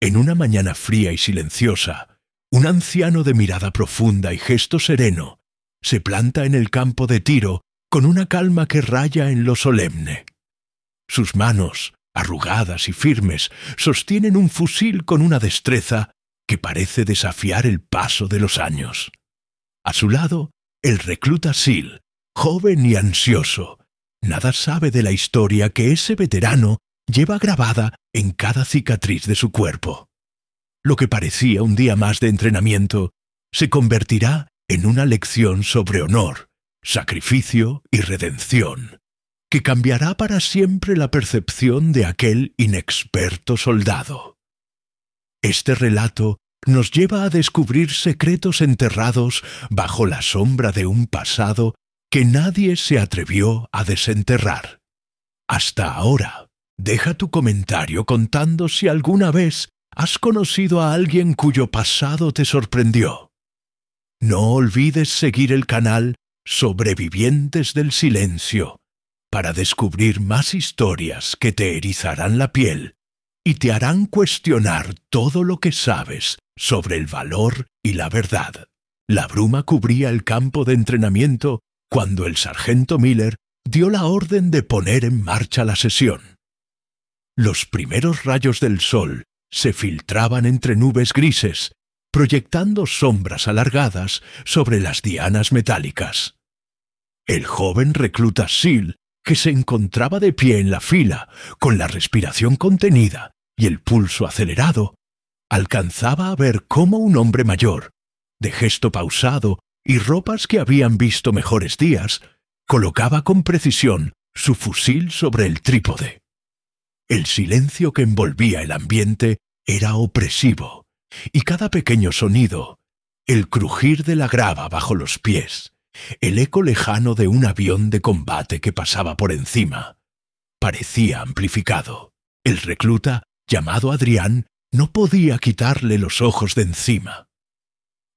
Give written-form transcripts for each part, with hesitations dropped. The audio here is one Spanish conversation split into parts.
En una mañana fría y silenciosa, un anciano de mirada profunda y gesto sereno se planta en el campo de tiro con una calma que raya en lo solemne. Sus manos, arrugadas y firmes, sostienen un fusil con una destreza que parece desafiar el paso de los años. A su lado, el recluta Seal, joven y ansioso, nada sabe de la historia que ese veterano lleva grabada en cada cicatriz de su cuerpo. Lo que parecía un día más de entrenamiento se convertirá en una lección sobre honor, sacrificio y redención, que cambiará para siempre la percepción de aquel inexperto soldado. Este relato nos lleva a descubrir secretos enterrados bajo la sombra de un pasado que nadie se atrevió a desenterrar. Hasta ahora, deja tu comentario contando si alguna vez has conocido a alguien cuyo pasado te sorprendió. No olvides seguir el canal Sobrevivientes del Silencio para descubrir más historias que te erizarán la piel y te harán cuestionar todo lo que sabes sobre el valor y la verdad. La bruma cubría el campo de entrenamiento cuando el sargento Miller dio la orden de poner en marcha la sesión. Los primeros rayos del sol se filtraban entre nubes grises, proyectando sombras alargadas sobre las dianas metálicas. El joven recluta Seal, que se encontraba de pie en la fila, con la respiración contenida y el pulso acelerado, alcanzaba a ver cómo un hombre mayor, de gesto pausado y ropas que habían visto mejores días, colocaba con precisión su fusil sobre el trípode. El silencio que envolvía el ambiente era opresivo, y cada pequeño sonido, el crujir de la grava bajo los pies, el eco lejano de un avión de combate que pasaba por encima, parecía amplificado. El recluta, llamado Adrián, no podía quitarle los ojos de encima.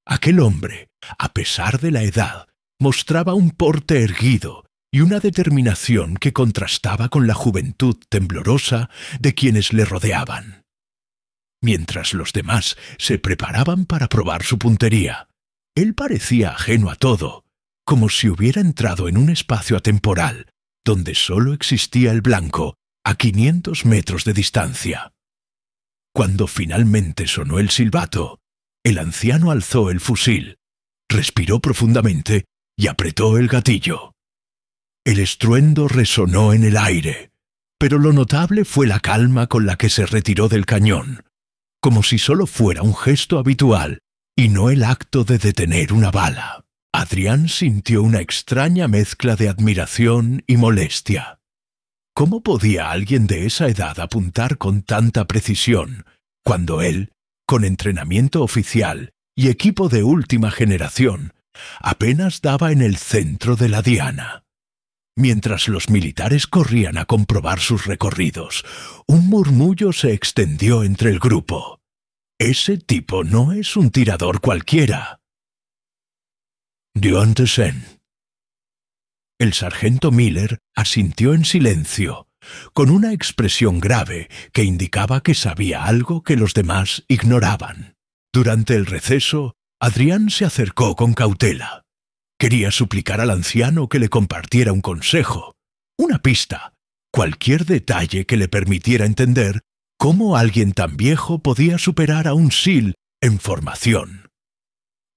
Aquel hombre, a pesar de la edad, mostraba un porte erguido y una determinación que contrastaba con la juventud temblorosa de quienes le rodeaban. Mientras los demás se preparaban para probar su puntería, él parecía ajeno a todo, como si hubiera entrado en un espacio atemporal donde solo existía el blanco a 500 metros de distancia. Cuando finalmente sonó el silbato, el anciano alzó el fusil, respiró profundamente y apretó el gatillo. El estruendo resonó en el aire, pero lo notable fue la calma con la que se retiró del cañón, como si solo fuera un gesto habitual y no el acto de detener una bala. Adrián sintió una extraña mezcla de admiración y molestia. ¿Cómo podía alguien de esa edad apuntar con tanta precisión, cuando él, con entrenamiento oficial y equipo de última generación, apenas daba en el centro de la diana? Mientras los militares corrían a comprobar sus recorridos, un murmullo se extendió entre el grupo. «Ese tipo no es un tirador cualquiera». Dion Tesen. El sargento Miller asintió en silencio, con una expresión grave que indicaba que sabía algo que los demás ignoraban. Durante el receso, Adrián se acercó con cautela. Quería suplicar al anciano que le compartiera un consejo, una pista, cualquier detalle que le permitiera entender cómo alguien tan viejo podía superar a un Seal en formación.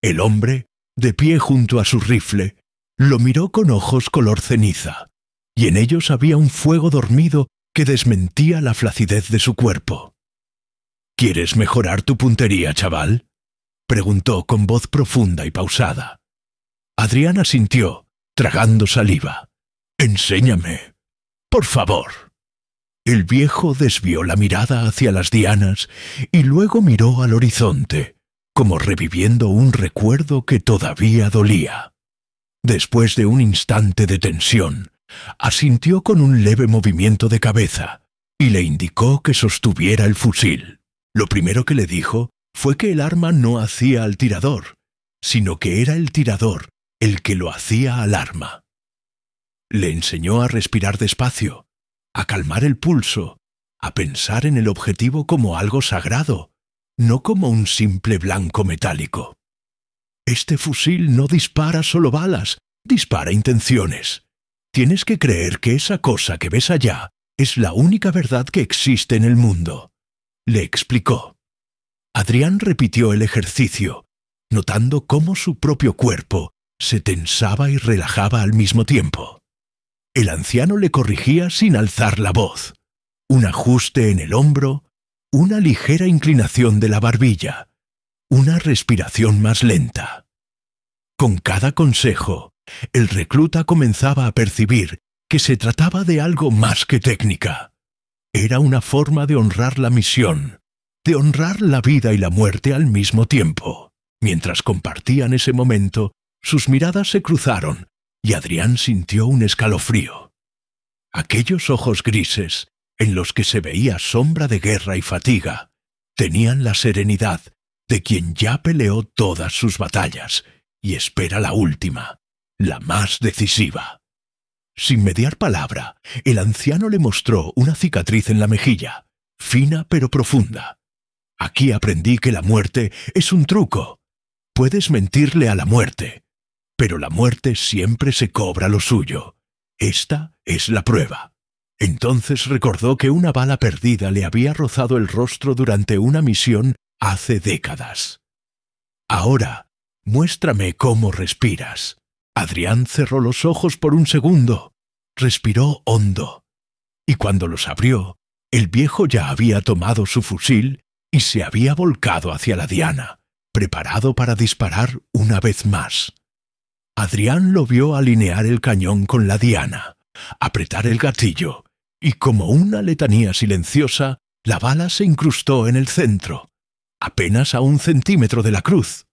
El hombre, de pie junto a su rifle, lo miró con ojos color ceniza, y en ellos había un fuego dormido que desmentía la flacidez de su cuerpo. «¿Quieres mejorar tu puntería, chaval?», preguntó con voz profunda y pausada. Adrián asintió, tragando saliva. «Enséñame, por favor». El viejo desvió la mirada hacia las dianas y luego miró al horizonte, como reviviendo un recuerdo que todavía dolía. Después de un instante de tensión, asintió con un leve movimiento de cabeza y le indicó que sostuviera el fusil. Lo primero que le dijo fue que el arma no hacía al tirador, sino que era el tirador el que lo hacía al arma. Le enseñó a respirar despacio, a calmar el pulso, a pensar en el objetivo como algo sagrado, no como un simple blanco metálico. Este fusil no dispara solo balas, dispara intenciones. Tienes que creer que esa cosa que ves allá es la única verdad que existe en el mundo, le explicó. Adrián repitió el ejercicio, notando cómo su propio cuerpo se tensaba y relajaba al mismo tiempo. El anciano le corrigía sin alzar la voz. Un ajuste en el hombro, una ligera inclinación de la barbilla, una respiración más lenta. Con cada consejo, el recluta comenzaba a percibir que se trataba de algo más que técnica. Era una forma de honrar la misión, de honrar la vida y la muerte al mismo tiempo. Mientras compartían ese momento, sus miradas se cruzaron y Adrián sintió un escalofrío. Aquellos ojos grises, en los que se veía sombra de guerra y fatiga, tenían la serenidad de quien ya peleó todas sus batallas y espera la última, la más decisiva. Sin mediar palabra, el anciano le mostró una cicatriz en la mejilla, fina pero profunda. Aquí aprendí que la muerte es un truco. Puedes mentirle a la muerte, pero la muerte siempre se cobra lo suyo. Esta es la prueba. Entonces recordó que una bala perdida le había rozado el rostro durante una misión hace décadas. Ahora, muéstrame cómo respiras. Adrián cerró los ojos por un segundo, respiró hondo, y cuando los abrió, el viejo ya había tomado su fusil y se había volcado hacia la diana, preparado para disparar una vez más. Adrián lo vio alinear el cañón con la diana, apretar el gatillo, y como una letanía silenciosa, la bala se incrustó en el centro, apenas a 1 centímetro de la cruz.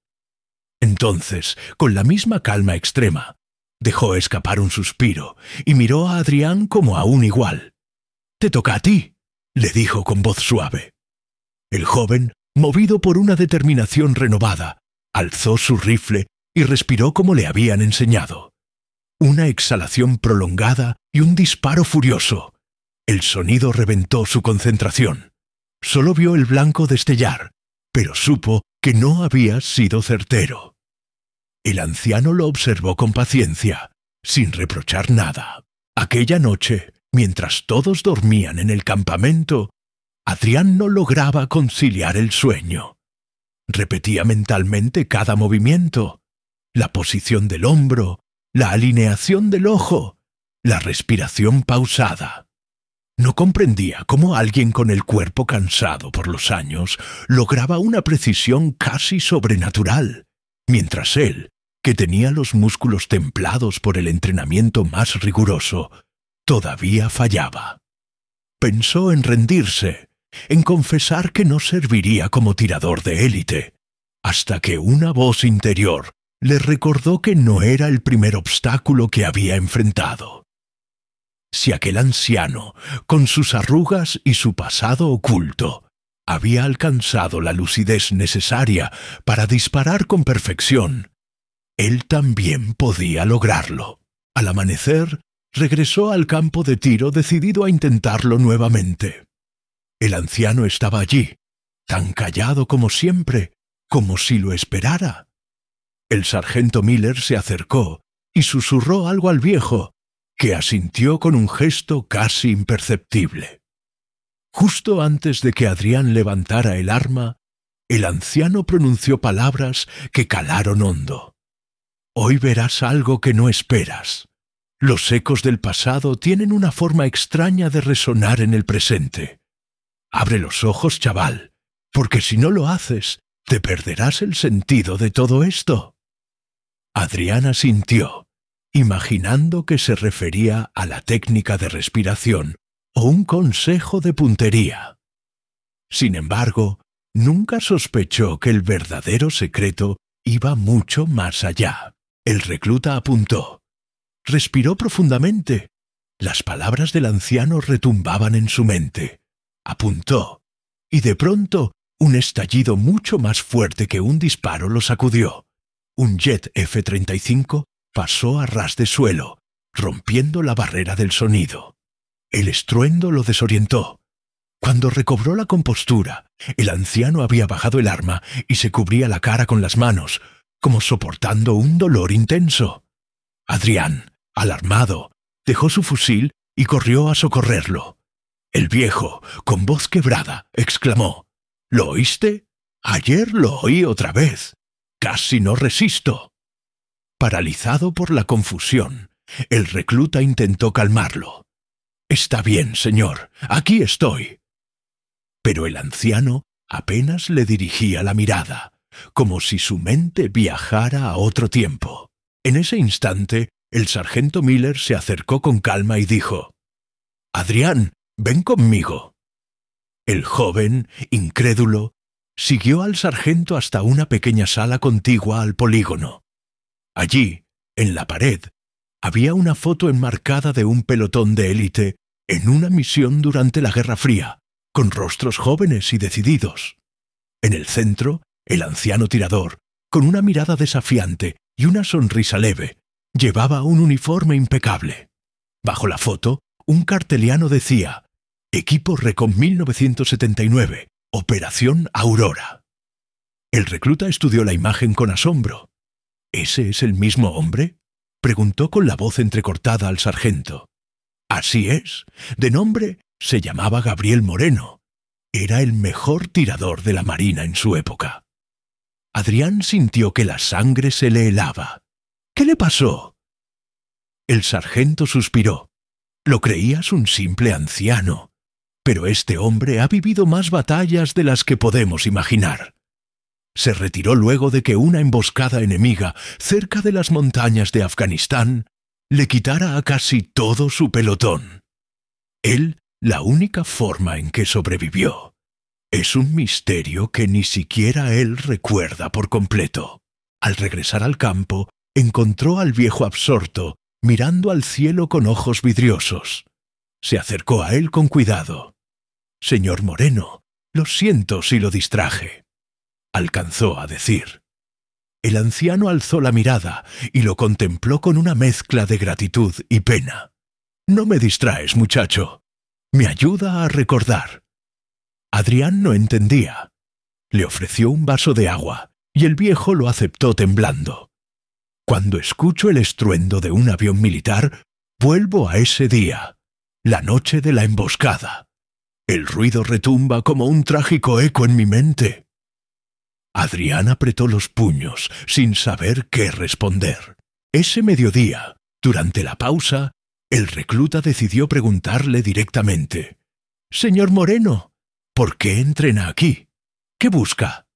Entonces, con la misma calma extrema, dejó escapar un suspiro y miró a Adrián como a un igual. «Te toca a ti», le dijo con voz suave. El joven, movido por una determinación renovada, alzó su rifle y respiró como le habían enseñado. Una exhalación prolongada y un disparo furioso. El sonido reventó su concentración. Solo vio el blanco destellar, pero supo que no había sido certero. El anciano lo observó con paciencia, sin reprochar nada. Aquella noche, mientras todos dormían en el campamento, Adrián no lograba conciliar el sueño. Repetía mentalmente cada movimiento, la posición del hombro, la alineación del ojo, la respiración pausada. No comprendía cómo alguien con el cuerpo cansado por los años lograba una precisión casi sobrenatural, mientras él, que tenía los músculos templados por el entrenamiento más riguroso, todavía fallaba. Pensó en rendirse, en confesar que no serviría como tirador de élite, hasta que una voz interior le recordó que no era el primer obstáculo que había enfrentado. Si aquel anciano, con sus arrugas y su pasado oculto, había alcanzado la lucidez necesaria para disparar con perfección, él también podía lograrlo. Al amanecer, regresó al campo de tiro decidido a intentarlo nuevamente. El anciano estaba allí, tan callado como siempre, como si lo esperara. El sargento Miller se acercó y susurró algo al viejo, que asintió con un gesto casi imperceptible. Justo antes de que Adrián levantara el arma, el anciano pronunció palabras que calaron hondo. «Hoy verás algo que no esperas. Los ecos del pasado tienen una forma extraña de resonar en el presente. Abre los ojos, chaval, porque si no lo haces, te perderás el sentido de todo esto». Adrián asintió, imaginando que se refería a la técnica de respiración o un consejo de puntería. Sin embargo, nunca sospechó que el verdadero secreto iba mucho más allá. El recluta apuntó. Respiró profundamente. Las palabras del anciano retumbaban en su mente. Apuntó, y de pronto un estallido mucho más fuerte que un disparo lo sacudió. Un jet F-35 pasó a ras de suelo, rompiendo la barrera del sonido. El estruendo lo desorientó. Cuando recobró la compostura, el anciano había bajado el arma y se cubría la cara con las manos, como soportando un dolor intenso. Adrián, alarmado, dejó su fusil y corrió a socorrerlo. El viejo, con voz quebrada, exclamó: «¿Lo oíste? Ayer lo oí otra vez. Casi no resisto». Paralizado por la confusión, el recluta intentó calmarlo. «Está bien, señor, aquí estoy». Pero el anciano apenas le dirigía la mirada, como si su mente viajara a otro tiempo. En ese instante, el sargento Miller se acercó con calma y dijo: «Adrián, ven conmigo». El joven, incrédulo, siguió al sargento hasta una pequeña sala contigua al polígono. Allí, en la pared, había una foto enmarcada de un pelotón de élite en una misión durante la Guerra Fría, con rostros jóvenes y decididos. En el centro, el anciano tirador, con una mirada desafiante y una sonrisa leve, llevaba un uniforme impecable. Bajo la foto, un carteliano decía: «Equipo Recon 1979, Operación Aurora». El recluta estudió la imagen con asombro. «¿Ese es el mismo hombre?», preguntó con la voz entrecortada al sargento. «Así es. De nombre se llamaba Gabriel Moreno. Era el mejor tirador de la Marina en su época». Adrián sintió que la sangre se le helaba. «¿Qué le pasó?». El sargento suspiró. «Lo creías un simple anciano, pero este hombre ha vivido más batallas de las que podemos imaginar. Se retiró luego de que una emboscada enemiga cerca de las montañas de Afganistán le quitara a casi todo su pelotón. Él, la única forma en que sobrevivió. Es un misterio que ni siquiera él recuerda por completo». Al regresar al campo, encontró al viejo absorto, mirando al cielo con ojos vidriosos. Se acercó a él con cuidado. «Señor Moreno, lo siento si lo distraje», alcanzó a decir. El anciano alzó la mirada y lo contempló con una mezcla de gratitud y pena. «No me distraes, muchacho. Me ayuda a recordar». Adrián no entendía. Le ofreció un vaso de agua y el viejo lo aceptó temblando. «Cuando escucho el estruendo de un avión militar, vuelvo a ese día, la noche de la emboscada. El ruido retumba como un trágico eco en mi mente». Adrián apretó los puños sin saber qué responder. Ese mediodía, durante la pausa, el recluta decidió preguntarle directamente: «Señor Moreno, ¿por qué entrena aquí? ¿Qué busca?».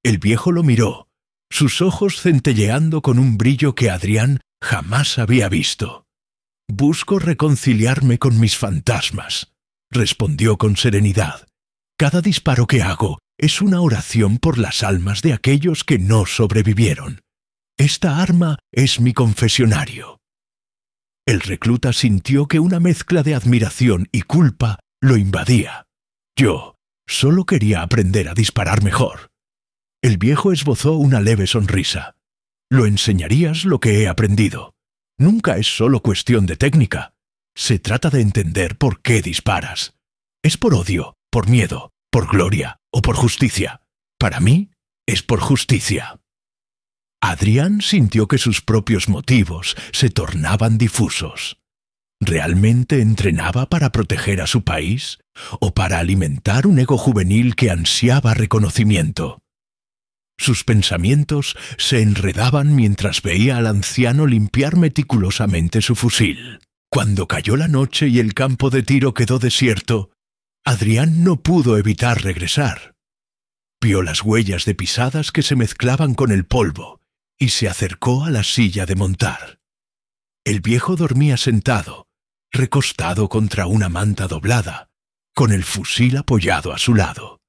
El viejo lo miró, sus ojos centelleando con un brillo que Adrián jamás había visto. «Busco reconciliarme con mis fantasmas», respondió con serenidad. «Cada disparo que hago es una oración por las almas de aquellos que no sobrevivieron. Esta arma es mi confesionario». El recluta sintió que una mezcla de admiración y culpa lo invadía. «Yo solo quería aprender a disparar mejor». El viejo esbozó una leve sonrisa. «Lo enseñarías lo que he aprendido. Nunca es solo cuestión de técnica. Se trata de entender por qué disparas. ¿Es por odio, por miedo, por gloria o por justicia? Para mí, es por justicia». Adrián sintió que sus propios motivos se tornaban difusos. ¿Realmente entrenaba para proteger a su país o para alimentar un ego juvenil que ansiaba reconocimiento? Sus pensamientos se enredaban mientras veía al anciano limpiar meticulosamente su fusil. Cuando cayó la noche y el campo de tiro quedó desierto, Adrián no pudo evitar regresar. Vio las huellas de pisadas que se mezclaban con el polvo y se acercó a la silla de montar. El viejo dormía sentado, recostado contra una manta doblada, con el fusil apoyado a su lado.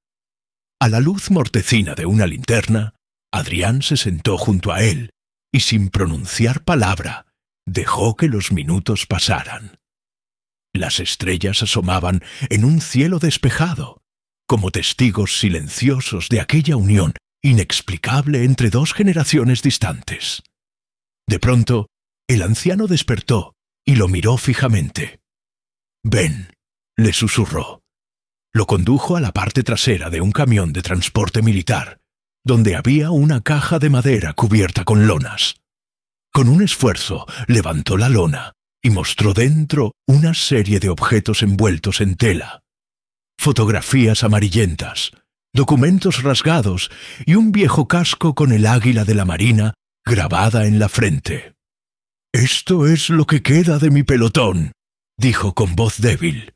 A la luz mortecina de una linterna, Adrián se sentó junto a él y sin pronunciar palabra dejó que los minutos pasaran. Las estrellas asomaban en un cielo despejado, como testigos silenciosos de aquella unión inexplicable entre dos generaciones distantes. De pronto, el anciano despertó y lo miró fijamente. «Ven», le susurró. Lo condujo a la parte trasera de un camión de transporte militar, donde había una caja de madera cubierta con lonas. Con un esfuerzo levantó la lona y mostró dentro una serie de objetos envueltos en tela. Fotografías amarillentas, documentos rasgados y un viejo casco con el águila de la Marina grabada en la frente. «Esto es lo que queda de mi pelotón», dijo con voz débil.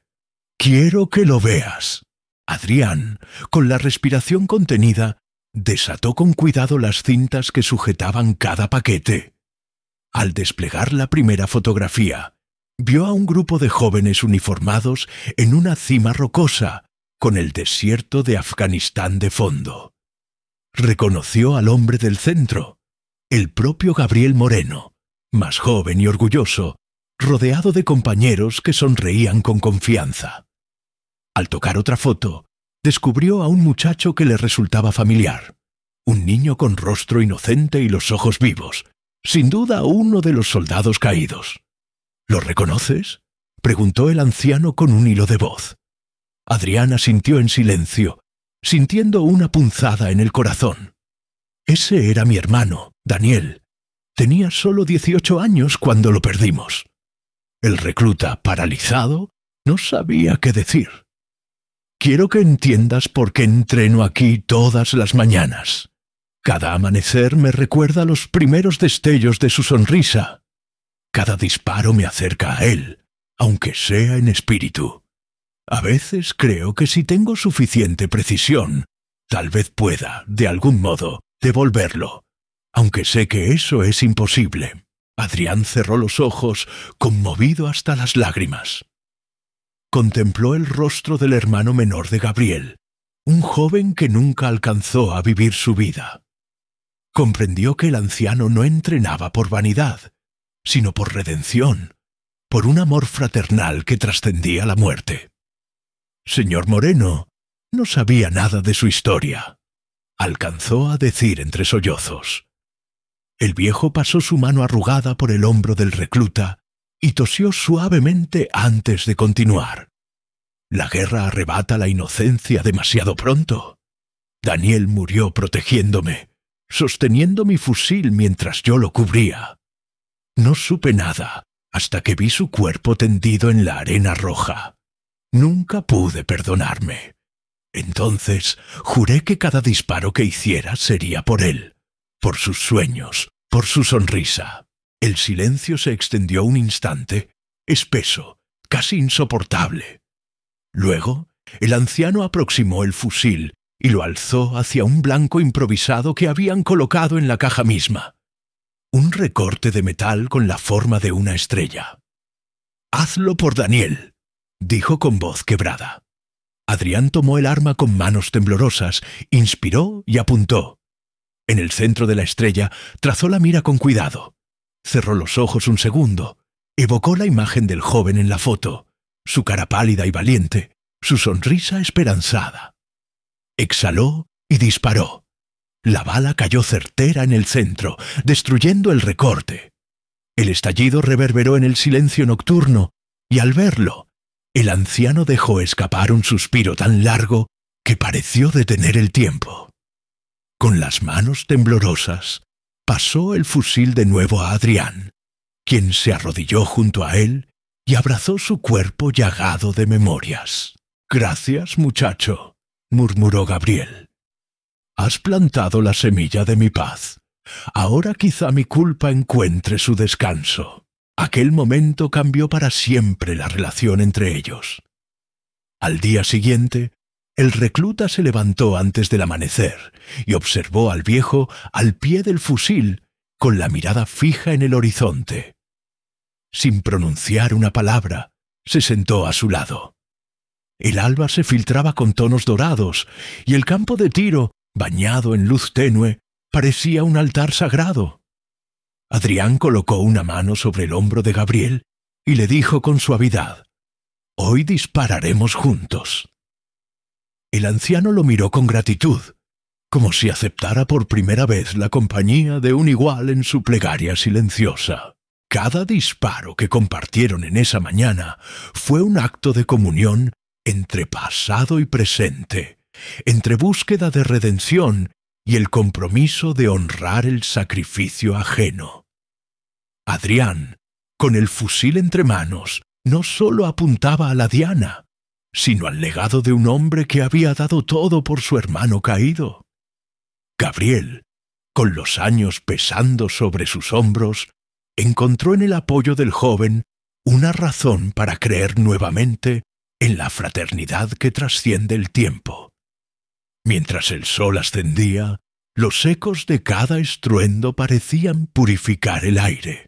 «Quiero que lo veas». Adrián, con la respiración contenida, desató con cuidado las cintas que sujetaban cada paquete. Al desplegar la primera fotografía, vio a un grupo de jóvenes uniformados en una cima rocosa, con el desierto de Afganistán de fondo. Reconoció al hombre del centro, el propio Gabriel Moreno, más joven y orgulloso, rodeado de compañeros que sonreían con confianza. Al tocar otra foto, descubrió a un muchacho que le resultaba familiar, un niño con rostro inocente y los ojos vivos, sin duda uno de los soldados caídos. «¿Lo reconoces?», preguntó el anciano con un hilo de voz. Adrián asintió en silencio, sintiendo una punzada en el corazón. «Ese era mi hermano, Daniel. Tenía solo 18 años cuando lo perdimos». El recluta, paralizado, no sabía qué decir. «Quiero que entiendas por qué entreno aquí todas las mañanas. Cada amanecer me recuerda los primeros destellos de su sonrisa. Cada disparo me acerca a él, aunque sea en espíritu. A veces creo que si tengo suficiente precisión, tal vez pueda, de algún modo, devolverlo, aunque sé que eso es imposible». Adrián cerró los ojos, conmovido hasta las lágrimas. Contempló el rostro del hermano menor de Gabriel, un joven que nunca alcanzó a vivir su vida. Comprendió que el anciano no entrenaba por vanidad, sino por redención, por un amor fraternal que trascendía la muerte. «Señor Moreno, no sabía nada de su historia», alcanzó a decir entre sollozos. El viejo pasó su mano arrugada por el hombro del recluta y tosió suavemente antes de continuar. «La guerra arrebata la inocencia demasiado pronto. Daniel murió protegiéndome, sosteniendo mi fusil mientras yo lo cubría. No supe nada hasta que vi su cuerpo tendido en la arena roja. Nunca pude perdonarme. Entonces juré que cada disparo que hiciera sería por él, por sus sueños, por su sonrisa». El silencio se extendió un instante, espeso, casi insoportable. Luego, el anciano aproximó el fusil y lo alzó hacia un blanco improvisado que habían colocado en la caja misma. Un recorte de metal con la forma de una estrella. «Hazlo por Daniel», dijo con voz quebrada. Adrián tomó el arma con manos temblorosas, inspiró y apuntó. En el centro de la estrella trazó la mira con cuidado. Cerró los ojos un segundo, evocó la imagen del joven en la foto, su cara pálida y valiente, su sonrisa esperanzada. Exhaló y disparó. La bala cayó certera en el centro, destruyendo el recorte. El estallido reverberó en el silencio nocturno, y al verlo, el anciano dejó escapar un suspiro tan largo que pareció detener el tiempo. Con las manos temblorosas, pasó el fusil de nuevo a Adrián, quien se arrodilló junto a él y abrazó su cuerpo llagado de memorias. «Gracias, muchacho», murmuró Gabriel. «Has plantado la semilla de mi paz. Ahora quizá mi culpa encuentre su descanso». Aquel momento cambió para siempre la relación entre ellos. Al día siguiente, el recluta se levantó antes del amanecer y observó al viejo al pie del fusil, con la mirada fija en el horizonte. Sin pronunciar una palabra, se sentó a su lado. El alba se filtraba con tonos dorados y el campo de tiro, bañado en luz tenue, parecía un altar sagrado. Adrián colocó una mano sobre el hombro de Gabriel y le dijo con suavidad: «Hoy dispararemos juntos». El anciano lo miró con gratitud, como si aceptara por primera vez la compañía de un igual en su plegaria silenciosa. Cada disparo que compartieron en esa mañana fue un acto de comunión entre pasado y presente, entre búsqueda de redención y el compromiso de honrar el sacrificio ajeno. Adrián, con el fusil entre manos, no solo apuntaba a la diana, sino al legado de un hombre que había dado todo por su hermano caído. Gabriel, con los años pesando sobre sus hombros, encontró en el apoyo del joven una razón para creer nuevamente en la fraternidad que trasciende el tiempo. Mientras el sol ascendía, los ecos de cada estruendo parecían purificar el aire,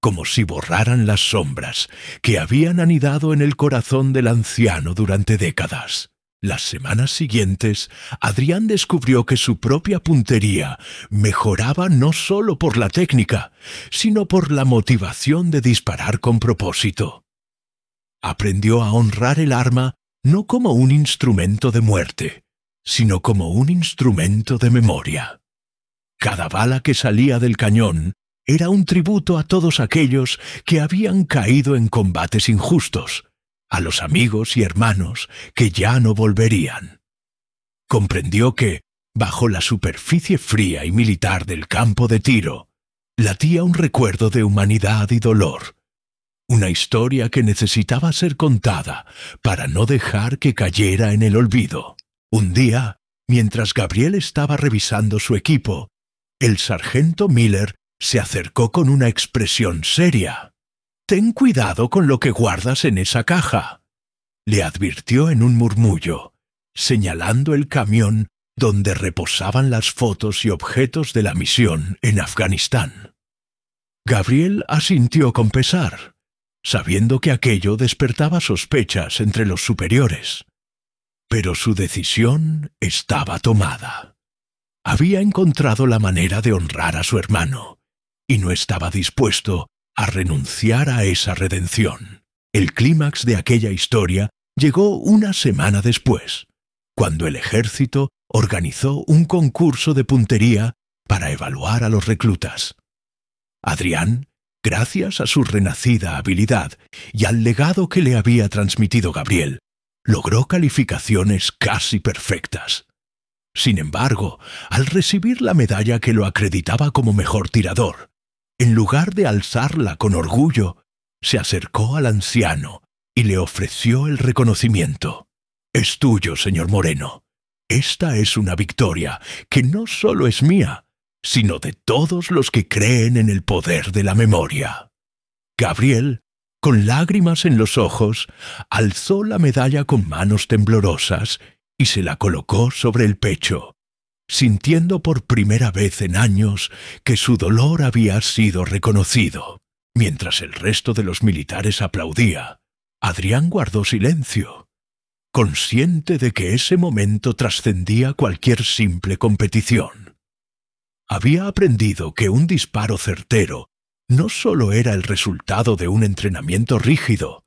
como si borraran las sombras que habían anidado en el corazón del anciano durante décadas. Las semanas siguientes, Adrián descubrió que su propia puntería mejoraba no solo por la técnica, sino por la motivación de disparar con propósito. Aprendió a honrar el arma no como un instrumento de muerte, sino como un instrumento de memoria. Cada bala que salía del cañón era un tributo a todos aquellos que habían caído en combates injustos, a los amigos y hermanos que ya no volverían. Comprendió que, bajo la superficie fría y militar del campo de tiro, latía un recuerdo de humanidad y dolor, una historia que necesitaba ser contada para no dejar que cayera en el olvido. Un día, mientras Gabriel estaba revisando su equipo, el sargento Miller se acercó con una expresión seria. «Ten cuidado con lo que guardas en esa caja», le advirtió en un murmullo, señalando el camión donde reposaban las fotos y objetos de la misión en Afganistán. Gabriel asintió con pesar, sabiendo que aquello despertaba sospechas entre los superiores. Pero su decisión estaba tomada. Había encontrado la manera de honrar a su hermano, y no estaba dispuesto a renunciar a esa redención. El clímax de aquella historia llegó una semana después, cuando el ejército organizó un concurso de puntería para evaluar a los reclutas. Adrián, gracias a su renacida habilidad y al legado que le había transmitido Gabriel, logró calificaciones casi perfectas. Sin embargo, al recibir la medalla que lo acreditaba como mejor tirador, en lugar de alzarla con orgullo, se acercó al anciano y le ofreció el reconocimiento. «Es tuyo, señor Moreno. Esta es una victoria que no solo es mía, sino de todos los que creen en el poder de la memoria». Gabriel, con lágrimas en los ojos, alzó la medalla con manos temblorosas y se la colocó sobre el pecho, sintiendo por primera vez en años que su dolor había sido reconocido. Mientras el resto de los militares aplaudía, Adrián guardó silencio, consciente de que ese momento trascendía cualquier simple competición. Había aprendido que un disparo certero no solo era el resultado de un entrenamiento rígido,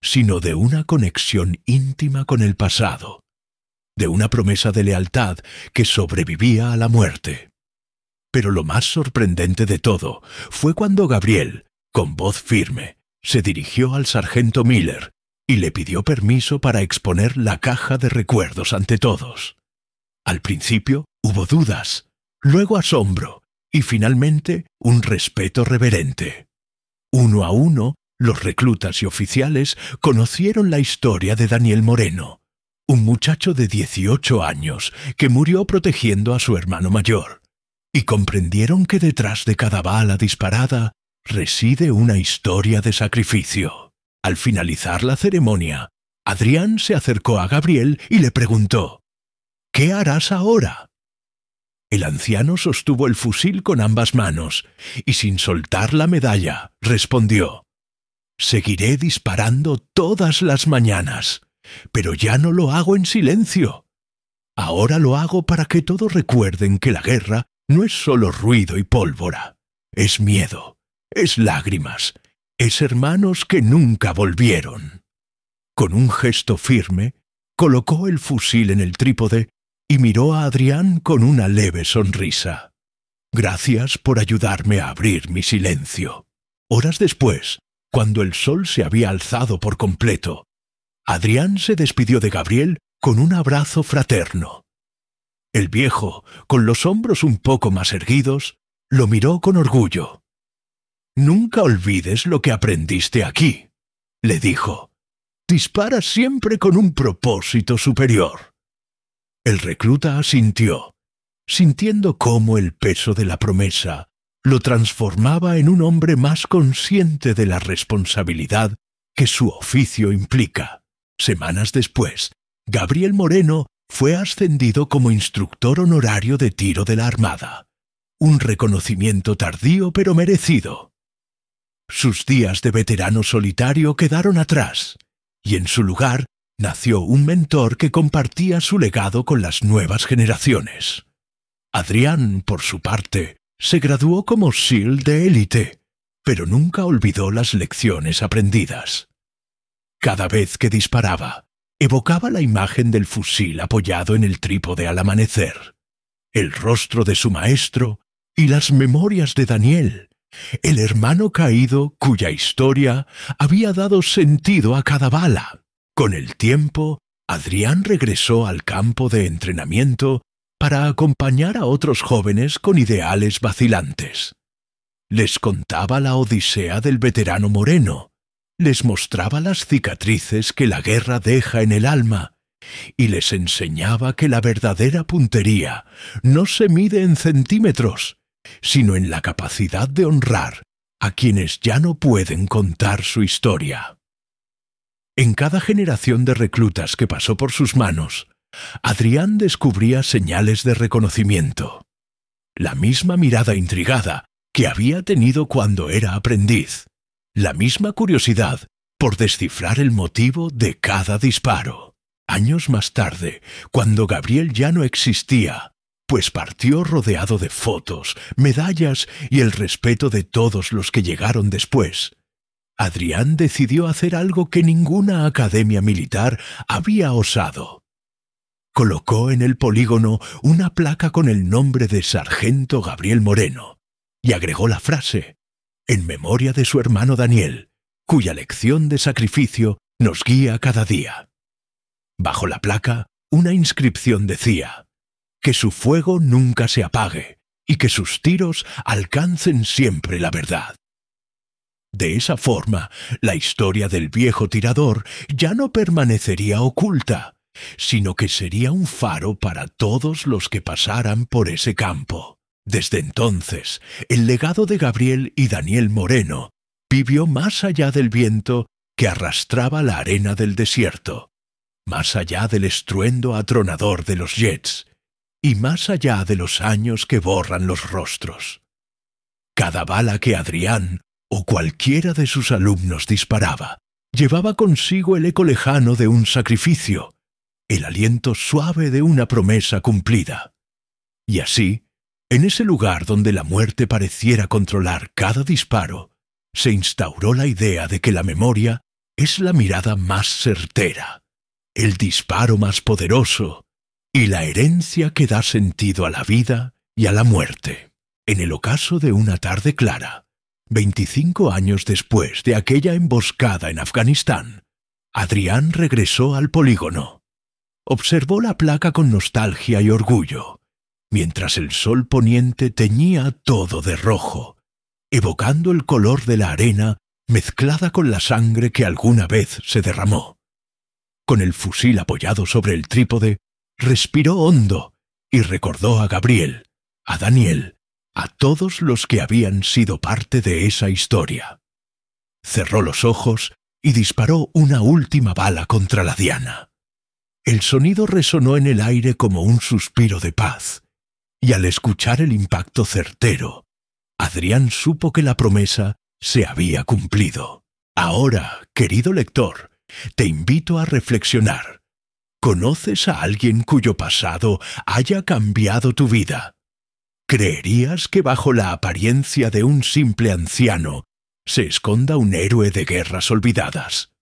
sino de una conexión íntima con el pasado, de una promesa de lealtad que sobrevivía a la muerte. Pero lo más sorprendente de todo fue cuando Gabriel, con voz firme, se dirigió al sargento Miller y le pidió permiso para exponer la caja de recuerdos ante todos. Al principio hubo dudas, luego asombro y finalmente un respeto reverente. Uno a uno, los reclutas y oficiales conocieron la historia de Daniel Moreno, un muchacho de 18 años que murió protegiendo a su hermano mayor, y comprendieron que detrás de cada bala disparada reside una historia de sacrificio. Al finalizar la ceremonia, Adrián se acercó a Gabriel y le preguntó: «¿Qué harás ahora?». El anciano sostuvo el fusil con ambas manos y sin soltar la medalla respondió: «Seguiré disparando todas las mañanas, pero ya no lo hago en silencio. Ahora lo hago para que todos recuerden que la guerra no es solo ruido y pólvora, es miedo, es lágrimas, es hermanos que nunca volvieron». Con un gesto firme, colocó el fusil en el trípode y miró a Adrián con una leve sonrisa. «Gracias por ayudarme a abrir mi silencio». Horas después, cuando el sol se había alzado por completo, Adrián se despidió de Gabriel con un abrazo fraterno. El viejo, con los hombros un poco más erguidos, lo miró con orgullo. «Nunca olvides lo que aprendiste aquí», le dijo. «Dispara siempre con un propósito superior». El recluta asintió, sintiendo cómo el peso de la promesa lo transformaba en un hombre más consciente de la responsabilidad que su oficio implica. Semanas después, Gabriel Moreno fue ascendido como instructor honorario de tiro de la Armada. Un reconocimiento tardío pero merecido. Sus días de veterano solitario quedaron atrás, y en su lugar nació un mentor que compartía su legado con las nuevas generaciones. Adrián, por su parte, se graduó como SEAL de élite, pero nunca olvidó las lecciones aprendidas. Cada vez que disparaba, evocaba la imagen del fusil apoyado en el trípode al amanecer, el rostro de su maestro y las memorias de Daniel, el hermano caído cuya historia había dado sentido a cada bala. Con el tiempo, Adrián regresó al campo de entrenamiento para acompañar a otros jóvenes con ideales vacilantes. Les contaba la odisea del veterano Moreno, les mostraba las cicatrices que la guerra deja en el alma y les enseñaba que la verdadera puntería no se mide en centímetros, sino en la capacidad de honrar a quienes ya no pueden contar su historia. En cada generación de reclutas que pasó por sus manos, Adrián descubría señales de reconocimiento. La misma mirada intrigada que había tenido cuando era aprendiz. La misma curiosidad por descifrar el motivo de cada disparo. Años más tarde, cuando Gabriel ya no existía, pues partió rodeado de fotos, medallas y el respeto de todos los que llegaron después, Adrián decidió hacer algo que ninguna academia militar había osado. Colocó en el polígono una placa con el nombre de Sargento Gabriel Moreno y agregó la frase: «En memoria de su hermano Daniel, cuya lección de sacrificio nos guía cada día». Bajo la placa, una inscripción decía: «Que su fuego nunca se apague y que sus tiros alcancen siempre la verdad». De esa forma, la historia del viejo tirador ya no permanecería oculta, sino que sería un faro para todos los que pasaran por ese campo. Desde entonces, el legado de Gabriel y Daniel Moreno vivió más allá del viento que arrastraba la arena del desierto, más allá del estruendo atronador de los jets, y más allá de los años que borran los rostros. Cada bala que Adrián o cualquiera de sus alumnos disparaba llevaba consigo el eco lejano de un sacrificio, el aliento suave de una promesa cumplida. Y así, en ese lugar donde la muerte pareciera controlar cada disparo, se instauró la idea de que la memoria es la mirada más certera, el disparo más poderoso y la herencia que da sentido a la vida y a la muerte. En el ocaso de una tarde clara, 25 años después de aquella emboscada en Afganistán, Adrián regresó al polígono. Observó la placa con nostalgia y orgullo, mientras el sol poniente teñía todo de rojo, evocando el color de la arena mezclada con la sangre que alguna vez se derramó. Con el fusil apoyado sobre el trípode, respiró hondo y recordó a Gabriel, a Daniel, a todos los que habían sido parte de esa historia. Cerró los ojos y disparó una última bala contra la diana. El sonido resonó en el aire como un suspiro de paz, y al escuchar el impacto certero, Adrián supo que la promesa se había cumplido. Ahora, querido lector, te invito a reflexionar. ¿Conoces a alguien cuyo pasado haya cambiado tu vida? ¿Creerías que bajo la apariencia de un simple anciano se esconda un héroe de guerras olvidadas?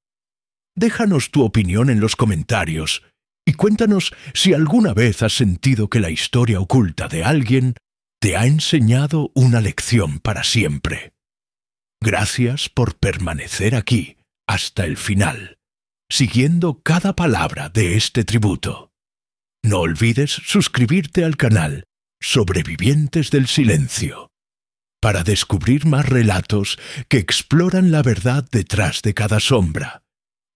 Déjanos tu opinión en los comentarios y cuéntanos si alguna vez has sentido que la historia oculta de alguien te ha enseñado una lección para siempre. Gracias por permanecer aquí hasta el final. siguiendo cada palabra de este tributo. No olvides suscribirte al canal Sobrevivientes del Silencio para descubrir más relatos que exploran la verdad detrás de cada sombra,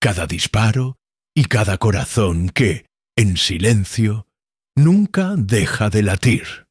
cada disparo y cada corazón que, en silencio, nunca deja de latir.